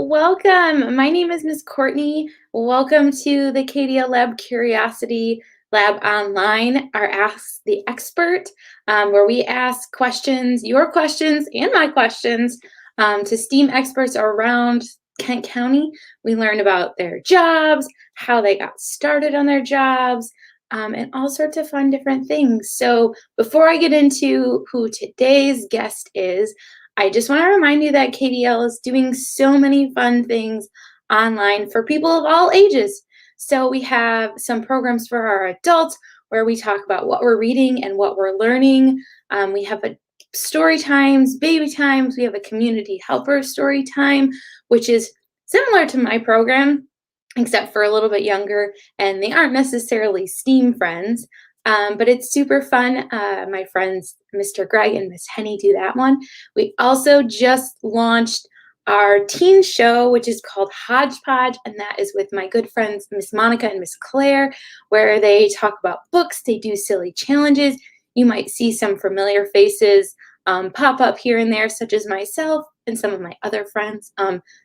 welcome. My name is Miss Courtney. Welcome to the KDL Curiosity Lab online, our Ask the Expert, where we ask questions, your questions and my questions, to STEAM experts around Kent County. We learn about their jobs, how they got started on their jobs, and all sorts of fun different things. So before I get into who today's guest is, I just want to remind you that KDL is doing so many fun things online for people of all ages. So we have some programs for our adults where we talk about what we're reading and what we're learning. We have a story times, baby times. We have a community helper story time, which is similar to my program, except for a little bit younger, and they aren't necessarily STEAM friends. But it's super fun. My friends, Mr. Greg and Miss Henny, do that one. We also just launched our teen show, which is called Hodgepodge, and that is with my good friends, Miss Monica and Miss Claire, where they talk about books, they do silly challenges. You might see some familiar faces pop up here and there, such as myself and some of my other friends.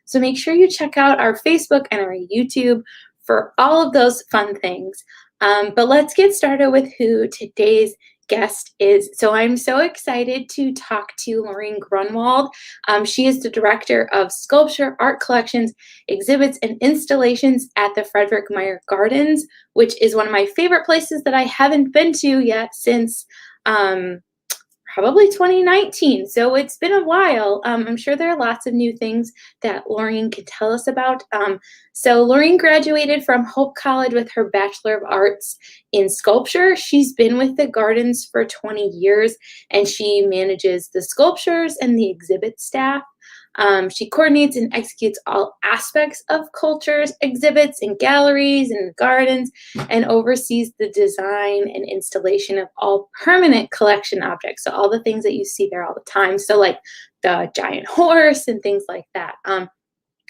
So make sure you check out our Facebook and our YouTube for all of those fun things. But let's get started with who today's guest is. So I'm so excited to talk to Laureen Grunwald. She is the Director of Sculpture, Art Collections, Exhibits, and Installations at the Frederik Meijer Gardens, which is one of my favorite places that I haven't been to yet since probably 2019. So it's been a while. I'm sure there are lots of new things that Laureen could tell us about. So Laureen graduated from Hope College with her Bachelor of Arts in Sculpture. She's been with the Gardens for 20 years, and she manages the sculptures and the exhibit staff. She coordinates and executes all aspects of cultures, exhibits, and galleries and gardens, and oversees the design and installation of all permanent collection objects. So all the things that you see there all the time. So like the giant horse and things like that.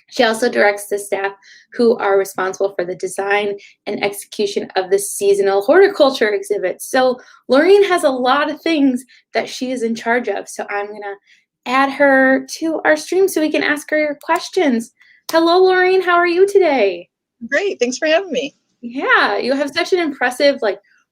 She also directs the staff who are responsible for the design and execution of the seasonal horticulture exhibits. So Laureen has a lot of things that she is in charge of. So I'm going to add her to our stream so we can ask her your questions. Hello, Laureen. How are you today? Great. Thanks for having me. Yeah, you have such an impressive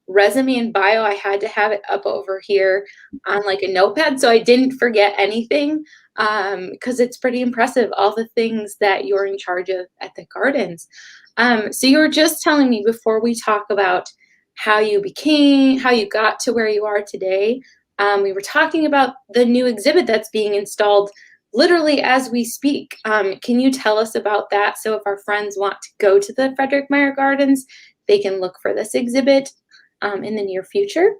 resume and bio. I had to have it up over here on a notepad so I didn't forget anything, because it's pretty impressive, all the things that you're in charge of at the Gardens. So you were just telling me before we talk about how you got to where you are today. We were talking about the new exhibit that's being installed literally as we speak. Can you tell us about that? So if our friends want to go to the Frederik Meijer Gardens, they can look for this exhibit in the near future.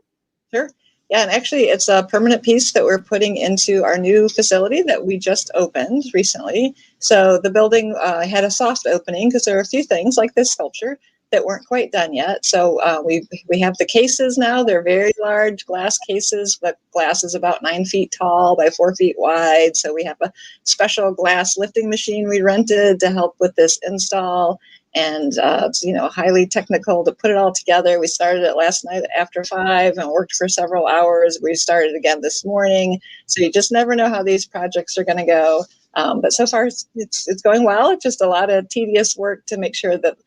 Sure. Yeah, and actually it's a permanent piece that we're putting into our new facility that we just opened recently. So the building had a soft opening because there are a few things like this sculpture that weren't quite done yet. So we have the cases now. They're very large glass cases. The glass is about 9 feet tall by 4 feet wide. So we have a special glass lifting machine we rented to help with this install. And it's highly technical to put it all together. We started it last night after 5 and worked for several hours. We started again this morning. So you just never know how these projects are going to go. But so far it's going well. It's just a lot of tedious work to make sure that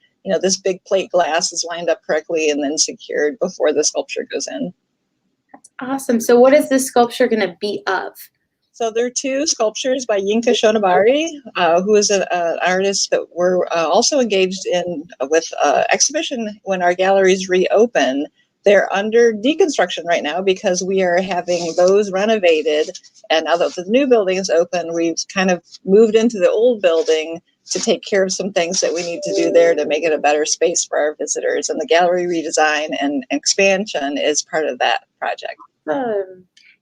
this big plate glass is lined up correctly and then secured before the sculpture goes in. That's awesome. So what is this sculpture going to be of? So there are 2 sculptures by Yinka Shonibari, who is an artist that we're also engaged in with exhibition when our galleries reopen. They're under deconstruction right now because we are having those renovated. And now that the new building is open, we've kind of moved into the old building to take care of some things that we need to do there to make it a better space for our visitors. And the gallery redesign and expansion is part of that project.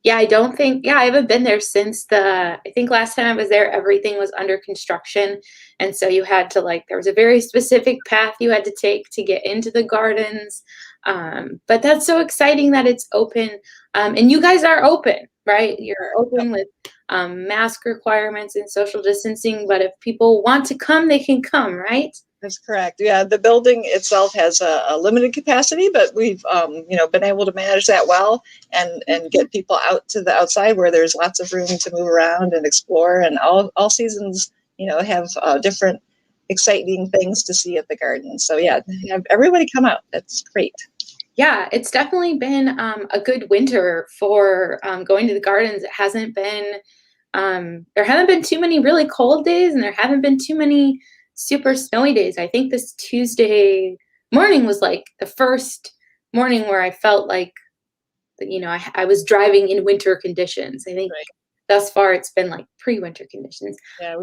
Yeah, I haven't been there since I think last time I was there, everything was under construction. And so you had to there was a very specific path you had to take to get into the gardens. But that's so exciting that it's open. And you guys are open, right? You're open with mask requirements and social distancing. But if people want to come, they can come, right? That's correct. Yeah, the building itself has a limited capacity, but we've been able to manage that well and get people out to the outside where there's lots of room to move around and explore. And all seasons, have different exciting things to see at the garden. So yeah, have everybody come out. That's great. Yeah, it's definitely been a good winter for going to the gardens. It hasn't been there haven't been too many really cold days, and there haven't been too many super snowy days. I think this Tuesday morning was like the first morning where I felt like, I was driving in winter conditions. I think Right. thus far it's been like pre-winter conditions. Yeah,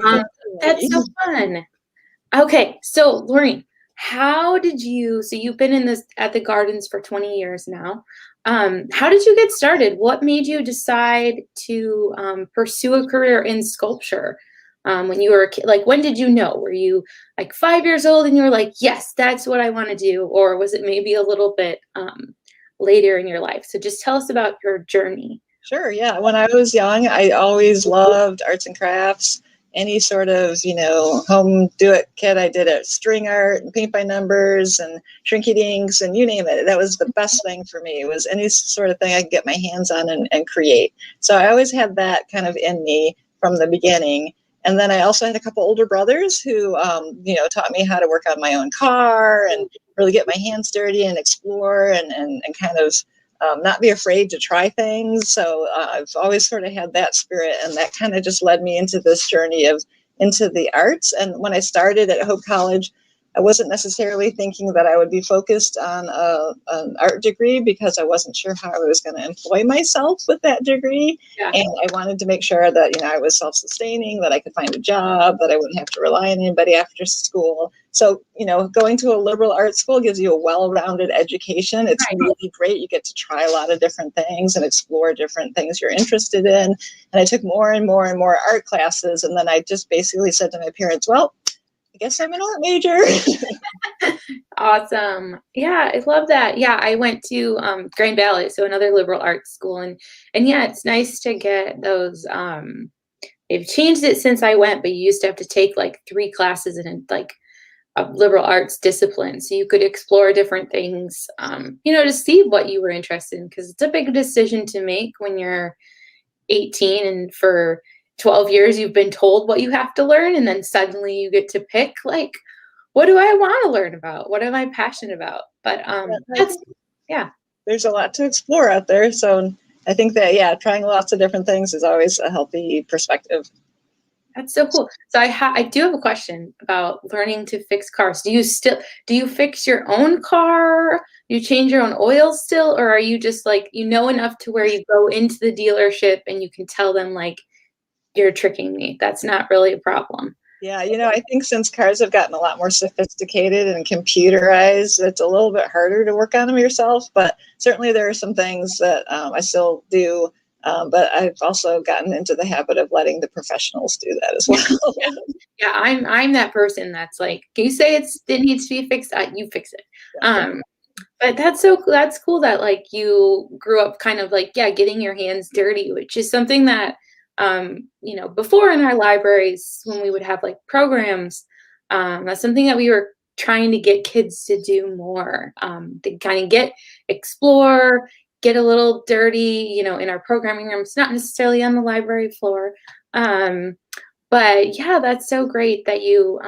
That's so fun. Okay, so Laureen, so you've been in this at the gardens for 20 years now. How did you get started? What made you decide to pursue a career in sculpture? When you were a kid, like when did you know? Were you like 5 years old and you were like, yes, that's what I want to do? Or was it maybe a little bit later in your life? So just tell us about your journey. Sure. Yeah. When I was young, I always loved arts and crafts. Any sort of, home do it kit, I did it. String art and paint by numbers and shrinky dinks and you name it. That was the best thing for me. It was any sort of thing I could get my hands on and create. So I always had that kind of in me from the beginning. And then I also had a couple older brothers who, taught me how to work on my own car and really get my hands dirty and explore and kind of not be afraid to try things. So I've always sort of had that spirit, and that kind of just led me into this journey into the arts. And when I started at Hope College, I wasn't necessarily thinking that I would be focused on an art degree because I wasn't sure how I was going to employ myself with that degree. Yeah. And I wanted to make sure that, I was self-sustaining, that I could find a job, that I wouldn't have to rely on anybody after school. So, going to a liberal arts school gives you a well-rounded education. It's really great. You get to try a lot of different things and explore different things you're interested in. And I took more and more and more art classes. And then I just basically said to my parents, well, I guess I'm an art major. Awesome. Yeah, I love that. Yeah, I went to Grand Valley, so another liberal arts school, and yeah, it's nice to get those. They've changed it since I went, but you used to have to take like 3 classes in like a liberal arts discipline, so you could explore different things, to see what you were interested in, because it's a big decision to make when you're 18 and for 12 years you've been told what you have to learn, and then suddenly you get to pick like, what do I want to learn about? What am I passionate about? But there's a lot to explore out there. So I think that, trying lots of different things is always a healthy perspective. That's so cool. So I do have a question about learning to fix cars. Do you fix your own car? Do you change your own oil still? Or are you just like, enough to where you go into the dealership and you can tell them like, you're tricking me? That's not really a problem. Yeah, I think since cars have gotten a lot more sophisticated and computerized, it's a little bit harder to work on them yourself. But certainly there are some things that I still do. But I've also gotten into the habit of letting the professionals do that as well. Yeah, I'm that person that's like, can you say it needs to be fixed? You fix it. But that's cool that like you grew up kind of like, getting your hands dirty, which is something that before in our libraries when we would have like programs, that's something that we were trying to get kids to do more, to kind of explore, get a little dirty, in our programming rooms, not necessarily on the library floor. But yeah, that's so great that you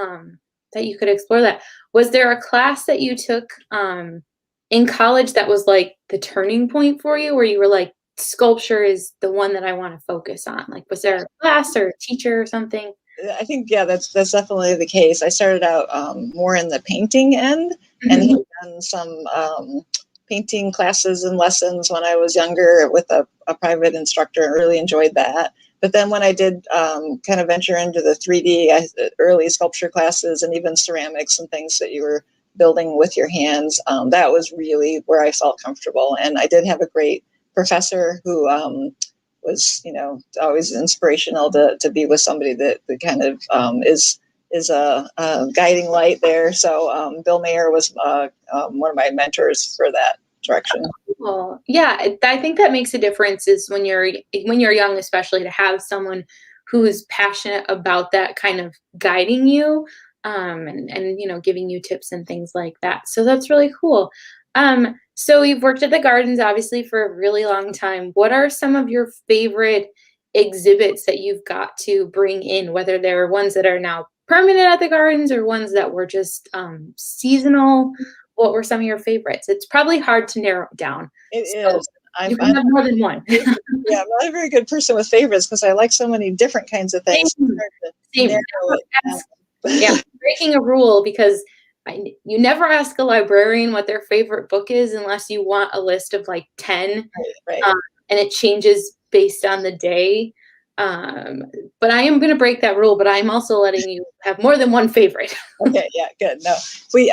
could explore that. Was there a class that you took in college that was like the turning point for you, where you were like, sculpture is the one that I want to focus on? Like, was there a class or a teacher or something? I think, that's definitely the case. I started out more in the painting end and had done some painting classes and lessons when I was younger with a private instructor, and really enjoyed that. But then when I did kind of venture into the 3D, early sculpture classes and even ceramics and things that you were building with your hands, that was really where I felt comfortable. And I did have a great professor who was, always inspirational to be with somebody that kind of is a guiding light there. So Bill Meijer was one of my mentors for that direction. Cool. Yeah, I think that makes a difference is when you're young, especially, to have someone who is passionate about that kind of guiding you, and giving you tips and things like that. So that's really cool. So you've worked at the gardens obviously for a really long time. What are some of your favorite exhibits that you've got to bring in, whether they're ones that are now permanent at the gardens or ones that were just seasonal? What were some of your favorites? It's probably hard to narrow it down. It So is. you can have more than one. Yeah, I'm not a very good person with favorites because I like so many different kinds of things. Same. Same. Narrow it down. Yeah, breaking a rule because you never ask a librarian what their favorite book is unless you want a list of like 10, Right. and it changes based on the day. But I am going to break that rule, but I'm also letting you have more than one favorite. Okay, yeah, good. No, we,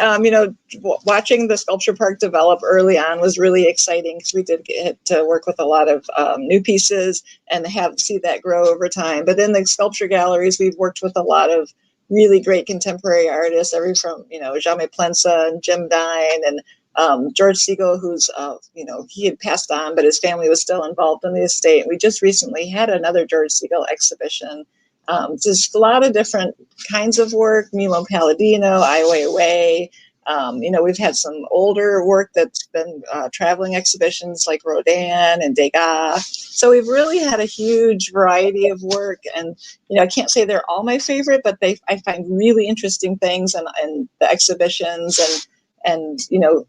watching the sculpture park develop early on was really exciting because we did get to work with a lot of new pieces and see that grow over time. But in the sculpture galleries, we've worked with a lot of really great contemporary artists, from, Jamais Plensa and Jim Dine and George Siegel, who's, he had passed on, but his family was still involved in the estate. We just recently had another George Siegel exhibition. Just a lot of different kinds of work, Milo Palladino, Ai Weiwei. We've had some older work that's been traveling exhibitions like Rodin and Degas. So we've really had a huge variety of work. And, I can't say they're all my favorite, but I find really interesting things in the exhibitions and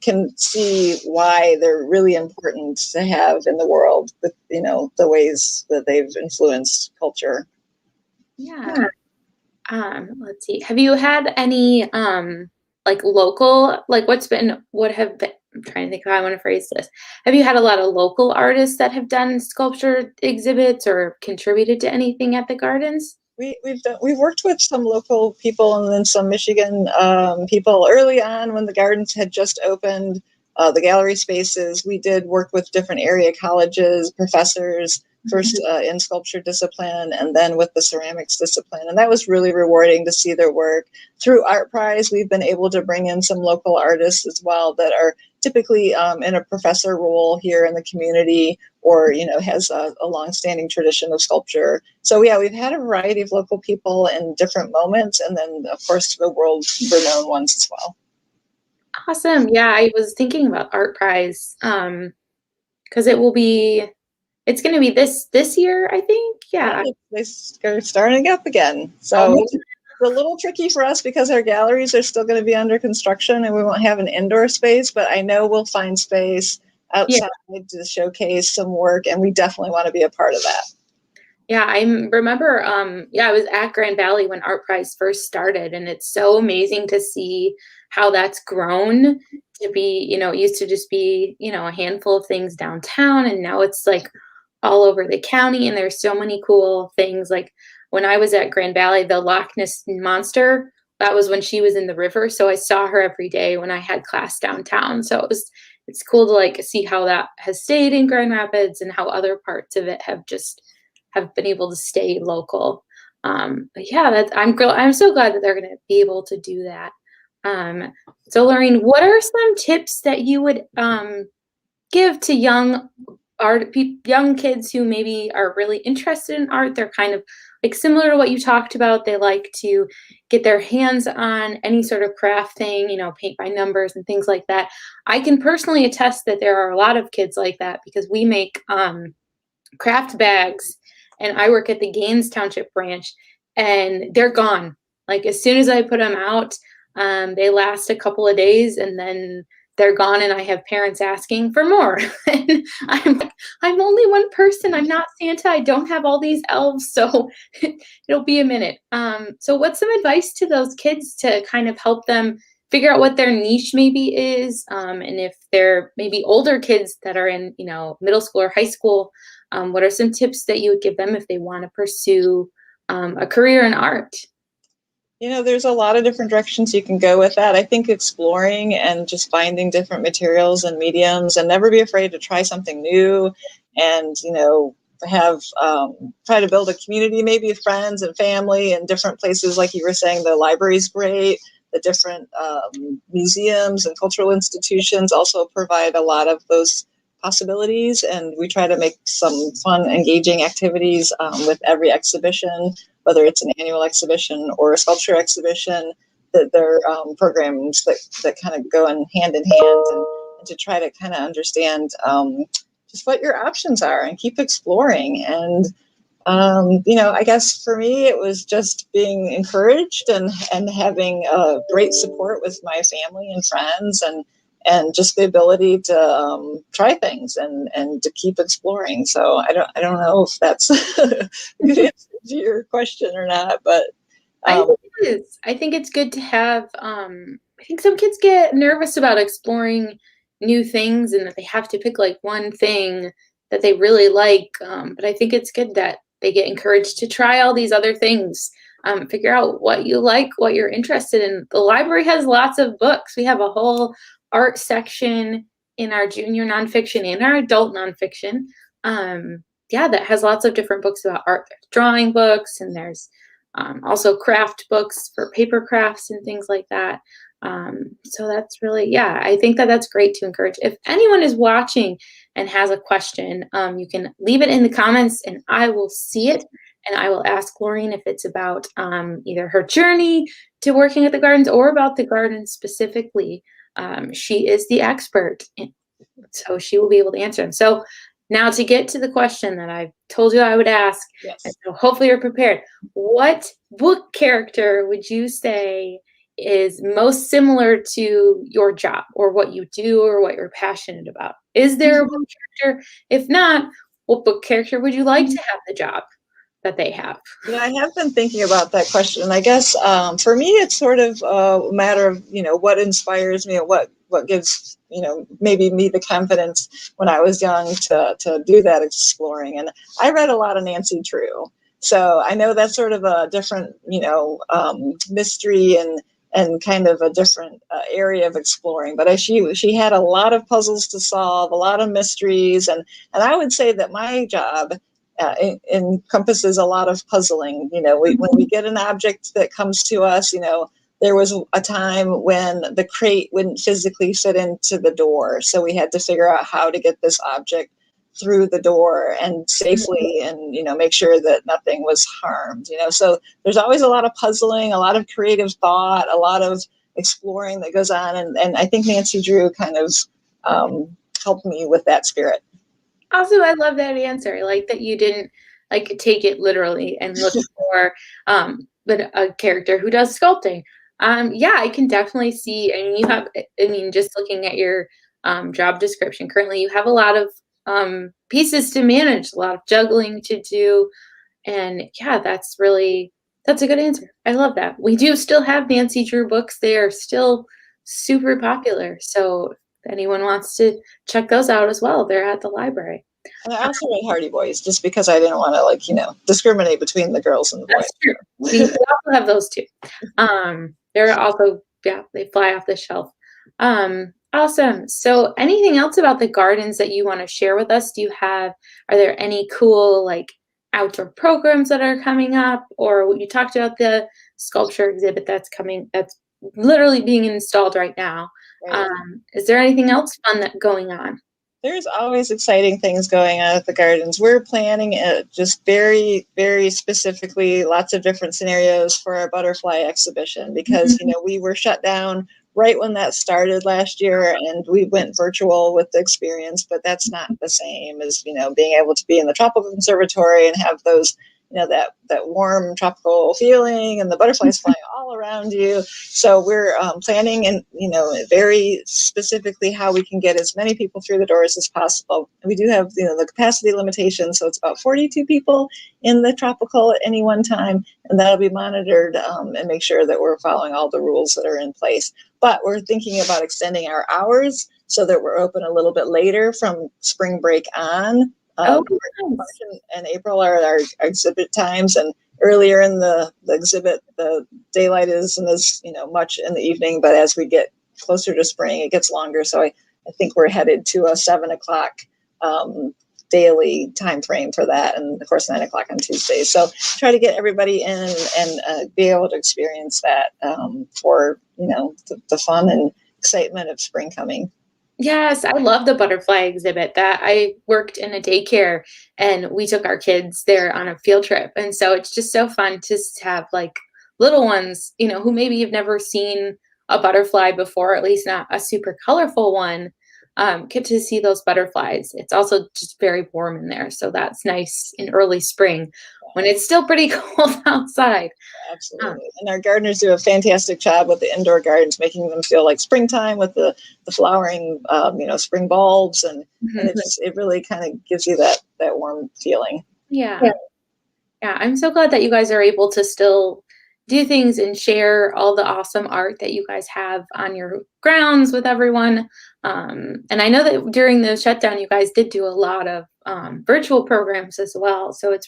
can see why they're really important to have in the world with, the ways that they've influenced culture. Yeah. Let's see. Have you had any like local, like I'm trying to think how I want to phrase this. Have you had a lot of local artists that have done sculpture exhibits or contributed to anything at the gardens? We've worked with some local people and then some Michigan people early on when the gardens had just opened. The gallery spaces, we did work with different area colleges, professors, first in sculpture discipline and then with the ceramics discipline. And that was really rewarding to see their work. Through Art Prize, we've been able to bring in some local artists as well that are typically in a professor role here in the community or, has a longstanding tradition of sculpture. So yeah, we've had a variety of local people in different moments and then, of course, the world-renowned ones as well. Awesome. Yeah, I was thinking about Art Prize because it's going to be this year, I think. Yeah. They're starting up again. So it's a little tricky for us because our galleries are still going to be under construction and we won't have an indoor space, but I know we'll find space outside to showcase some work and we definitely want to be a part of that. Yeah, I remember, I was at Grand Valley when Art Prize first started, and it's so amazing to see how that's grown to be, it used to just be, a handful of things downtown, and now it's like all over the county, and there's so many cool things. Like when I was at Grand Valley, the Loch Ness Monster, that was when she was in the river, so I saw her every day when I had class downtown. So it's cool to like see how that has stayed in Grand Rapids and how other parts of it have been able to stay local. But yeah, I'm so glad that they're going to be able to do that. So Laureen, what are some tips that you would give to young kids who maybe are really interested in art? They're kind of like similar to what you talked about. They like to get their hands on any sort of craft thing, paint by numbers and things like that. I can personally attest that there are a lot of kids like that because we make craft bags and I work at the Gaines Township branch and they're gone. Like as soon as I put them out, they last a couple of days and then they're gone and I have parents asking for more. And I'm like, I'm only one person. I'm not Santa. I don't have all these elves. So it'll be a minute. So what's some advice to those kids to kind of help them figure out what their niche maybe is? And if they're maybe older kids that are in, middle school or high school, what are some tips that you would give them if they want to pursue a career in art? There's a lot of different directions you can go with that. I think exploring and just finding different materials and mediums and never be afraid to try something new and, have try to build a community, maybe of friends and family in different places. Like you were saying, the library's great. The different museums and cultural institutions also provide a lot of those possibilities. And we try to make some fun, engaging activities with every exhibition, whether it's an annual exhibition or a sculpture exhibition, that there are programs that kind of go in hand and to try to kind of understand just what your options are and keep exploring. And I guess for me, it was just being encouraged and having great support with my family and friends and just the ability to try things and to keep exploring. So I don't know if that's a good answer to your question or not, but I um, think it is. I think it's good to have, I think some kids get nervous about exploring new things and that they have to pick like one thing that they really like. But I think it's good that they get encouraged to try all these other things, figure out what you like, what you're interested in. The library has lots of books. We have a whole art section in our junior nonfiction and our adult nonfiction. Yeah, that has lots of different books about art. There's drawing books and there's also craft books for paper crafts and things like that. So that's really, yeah, I think that that's great to encourage. If anyone is watching and has a question, you can leave it in the comments and I will see it and I will ask Laureen if it's about either her journey to working at the gardens or about the gardens specifically. She is the expert, so she will be able to answer them. So now to get to the question that I told you I would ask, and yes. so hopefully you're prepared. What book character would you say is most similar to your job or what you do or what you're passionate about? Is there a book character? If not, what book character would you like to have the job that they have? I have been thinking about that question. And I guess for me, it's sort of a matter of, what inspires me and what gives, maybe me the confidence when I was young to do that exploring. And I read a lot of Nancy Drew. So I know that's sort of a different, mystery and kind of a different area of exploring. But she had a lot of puzzles to solve, a lot of mysteries. And I would say that my job encompasses a lot of puzzling. When we get an object that comes to us, there was a time when the crate wouldn't physically fit into the door. So we had to figure out how to get this object through the door and safely and, make sure that nothing was harmed, So there's always a lot of puzzling, a lot of creative thought, a lot of exploring that goes on. And I think Nancy Drew kind of helped me with that spirit. Also, I love that answer. I like that you didn't like take it literally and look for but a character who does sculpting. Yeah, I can definitely see. I mean, just looking at your job description currently, you have a lot of pieces to manage, a lot of juggling to do, and yeah, that's a good answer. I love that. We do still have Nancy Drew books. They are still super popular. So if anyone wants to check those out as well, they're at the library. And I also read Hardy Boys just because I didn't want to discriminate between the girls and the boys. That's true. We also have those too. They're also, yeah, they fly off the shelf. Awesome. So anything else about the gardens that you want to share with us? Are there any cool like outdoor programs that are coming up? Or you talked about the sculpture exhibit that's literally being installed right now. Right. Is there anything else fun going on? There's always exciting things going on at the gardens. We're planning just very, very specifically lots of different scenarios for our butterfly exhibition because, we were shut down right when that started last year and we went virtual with the experience, but that's not the same as, being able to be in the tropical conservatory and have those, that warm tropical feeling and the butterflies flying all around you. So we're planning and, very specifically how we can get as many people through the doors as possible. We do have, the capacity limitation. So it's about 42 people in the tropical at any one time. And that'll be monitored and make sure that we're following all the rules that are in place. But we're thinking about extending our hours so that we're open a little bit later from spring break on. March and April are our exhibit times, and earlier in the exhibit, the daylight isn't as much in the evening. But as we get closer to spring, it gets longer. So I think we're headed to a 7:00 daily time frame for that, and of course 9:00 on Tuesdays. So try to get everybody in and be able to experience that for the fun and excitement of spring coming. Yes, I love the butterfly exhibit. That I worked in a daycare and we took our kids there on a field trip. And so it's just so fun to have like little ones, who maybe have never seen a butterfly before, at least not a super colorful one. get to see those butterflies. It's also just very warm in there, so that's nice in early spring when it's still pretty cold outside. Absolutely. And our gardeners do a fantastic job with the indoor gardens, making them feel like springtime with the flowering, spring bulbs. And it really kind of gives you that warm feeling. Yeah. Yeah, I'm so glad that you guys are able to still do things and share all the awesome art that you guys have on your grounds with everyone. And I know that during the shutdown, you guys did do a lot of virtual programs as well. So it's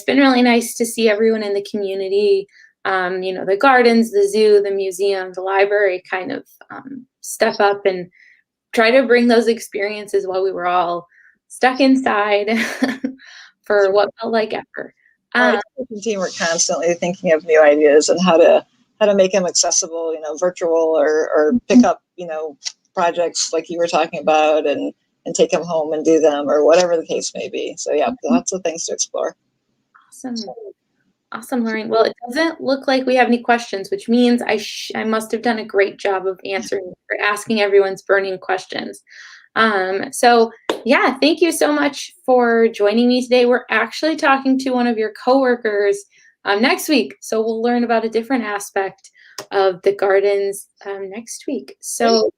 been really nice to see everyone in the community, the gardens, the zoo, the museum, the library kind of step up and try to bring those experiences while we were all stuck inside for what felt like ever. Our team were constantly thinking of new ideas and how to make them accessible, virtual or pick up, projects like you were talking about and take them home and do them or whatever the case may be. So yeah, lots of things to explore. Awesome, Laureen. Well, it doesn't look like we have any questions, which means I must have done a great job of asking everyone's burning questions. So yeah, thank you so much for joining me today. We're actually talking to one of your coworkers next week, so we'll learn about a different aspect of the gardens next week. So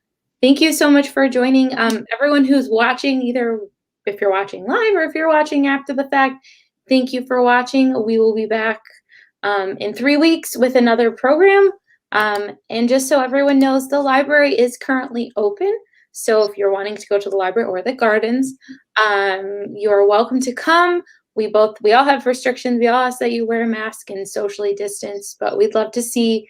thank you so much for joining. Everyone who's watching, either if you're watching live or if you're watching after the fact, thank you for watching. We will be back in 3 weeks with another program. And just so everyone knows, the library is currently open. So if you're wanting to go to the library or the gardens, you're welcome to come. We all have restrictions. We all ask that you wear a mask and socially distance, but we'd love to see,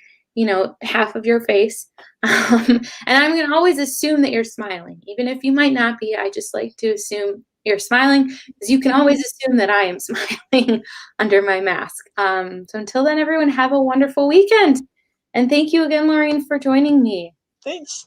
half of your face. And I'm going to always assume that you're smiling, even if you might not be. I just like to assume you're smiling because you can always assume that I am smiling under my mask. So until then, everyone, have a wonderful weekend. And thank you again, Laureen, for joining me. Thanks.